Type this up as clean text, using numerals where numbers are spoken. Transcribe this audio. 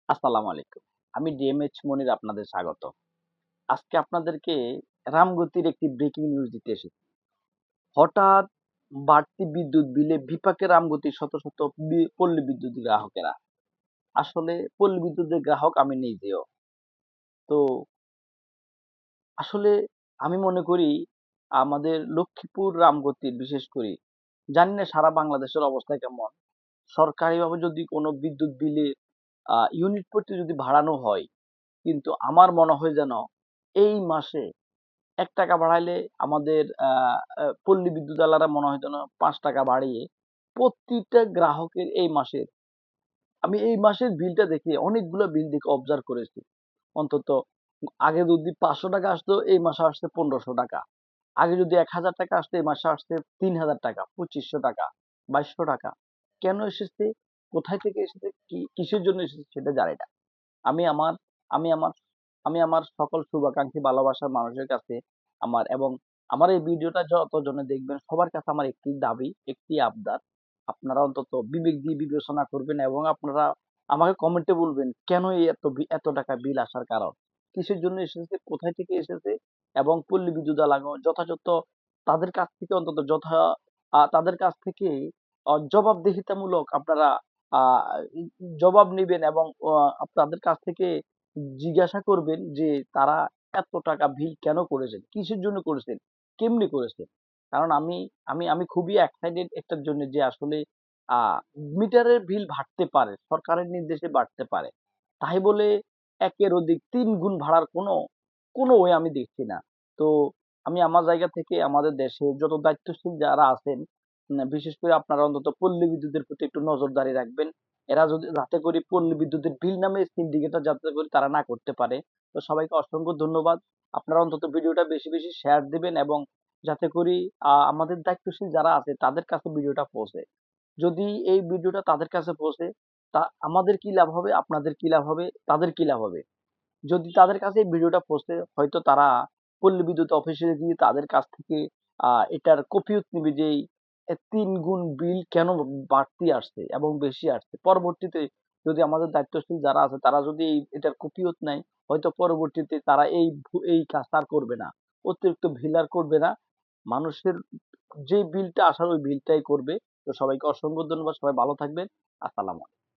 আসসালামু আলাইকুম। আমি ডিএমএইচ মনির আপনাদের স্বাগত। আজকে আপনাদেরকে রামগতির একটি ব্রেকিং নিউজ দিতে এসেছি। হঠাৎ বাড়তি বিদ্যুৎ বিলে বিপাকে রামগতির শত, শত পল্লী বিদ্যুৎ গ্রাহকেরা। আসলে পল্লী বিদ্যুতের গ্রাহক আমি নিজেও। তো আসলে আমি মনে করি আমাদের লক্ষ্মীপুর রামগতির বিশেষ করে জানি না সারা বাংলাদেশের অবস্থা কেমন। সরকারিভাবে যদি কোনো বিদ্যুৎ বিলে ইউনিট প্রতি যদি বাড়ানো হয়, কিন্তু আমার মনে হয় যেন এই মাসে ৳১ বাড়াইলে আমাদের পল্লী বিদ্যুতালারা মনে হয় যেন ৳৫ বাড়িয়ে প্রতিটা গ্রাহকের আমি এই মাসের বিলটা দেখে অনেকগুলো বিল দেখে অবজার্ভ করেছি। অন্তত আগে যদি ৳৫০০ আসতো এই মাসে আসছে ৳১৫০০। আগে যদি ৳১,০০০ আসতো এই মাসে আসছে ৳৩,০০০, ৳২৫০০, ৳২২০০। কেন এসেছে? কোথায় থেকে এসেছে? কিসের জন্য এসেছে সেটা জানি না। আমি আমার আমি আমার আমি আমার সকল শুভাকাঙ্ক্ষী ভালোবাসার মানুষের কাছে এবং আমার এই ভিডিওটা যতজনে দেখবেন সবার কাছে আমার একটি দাবি, একটি আবদার। আপনারা অন্তত বিবেক দিয়ে বিবেচনা করবেন এবং আপনারা আমাকে কমেন্টে বলবেন কেন এই এত টাকা বিল আসার কারণ? কিসের জন্য এসেছে? কোথায় থেকে এসেছে? এবং পল্লী বিদ্যুৎ যথাযথ তাদের কাছ থেকে অন্তত তাদের কাছ থেকে জবাবদিহিতামূলক আপনারা আ জবাব নিবেন এবং তাদের কাছ থেকে জিজ্ঞাসা করবেন যে তারা এত টাকা বিল কেন করেছেন? কিসের জন্য করেছেন? কেমনে করেছেন? কারণ আমি আমি আমি খুবই এক্সাইটেড এটার জন্য যে আসলে আ মিটারের বিল বাড়তে পারে। সরকারের নির্দেশে বাড়তে পারে। তাই বলে ১ এর অধিক ৩ গুণ বাড়ার কোনো ওয়ে আমি দেখছি না। তো আমি আমার জায়গা থেকে আমাদের দেশে যত দায়িত্বশীল যারা আছেন, বিশেষ করে আপনারা অন্তত পল্লী বিদ্যুতের প্রতি একটু নজরদারি রাখবেন। এরা যদি যাতে করে পল্লী বিদ্যুতের বিল নামে সিন্ডিকেটটা যাতে করে তারা না করতে পারে। তো সবাইকে অসংখ্য ধন্যবাদ। আপনারা অন্তত ভিডিওটা বেশি, বেশি শেয়ার দিবেন এবং যাতে করে আমাদের দায়িত্বশীল যারা আছে তাদের কাছে ভিডিওটা পৌঁছে। যদি এই ভিডিওটা তাদের কাছে পৌঁছে, আমাদের কি লাভ হবে? আপনাদের কি লাভ হবে? তাদের কি লাভ হবে? যদি তাদের কাছে এই ভিডিওটা পৌঁছে হয়তো তারা পল্লী বিদ্যুৎ অফিসে গিয়ে তাদের কাছ থেকে এটার কফিয়ত নিবে যে এই ৩ গুণ বিল কেন বাড়তি আসছে এবং বেশি আসছে। পরবর্তীতে যদি আমাদের দায়িত্বশীল যারা আছে তারা যদি এটার কফিয়ত নেয়, হয়তো পরবর্তীতে তারা এই কাজটা আর করবে না। অতিরিক্ত বিল আর করবে না। মানুষের যে বিলটা আসার ওই বিলটাই করবে। তো সবাইকে অসংখ্য ধন্যবাদ। সবাই ভালো থাকবেন। আসসালামু আলাইকুম।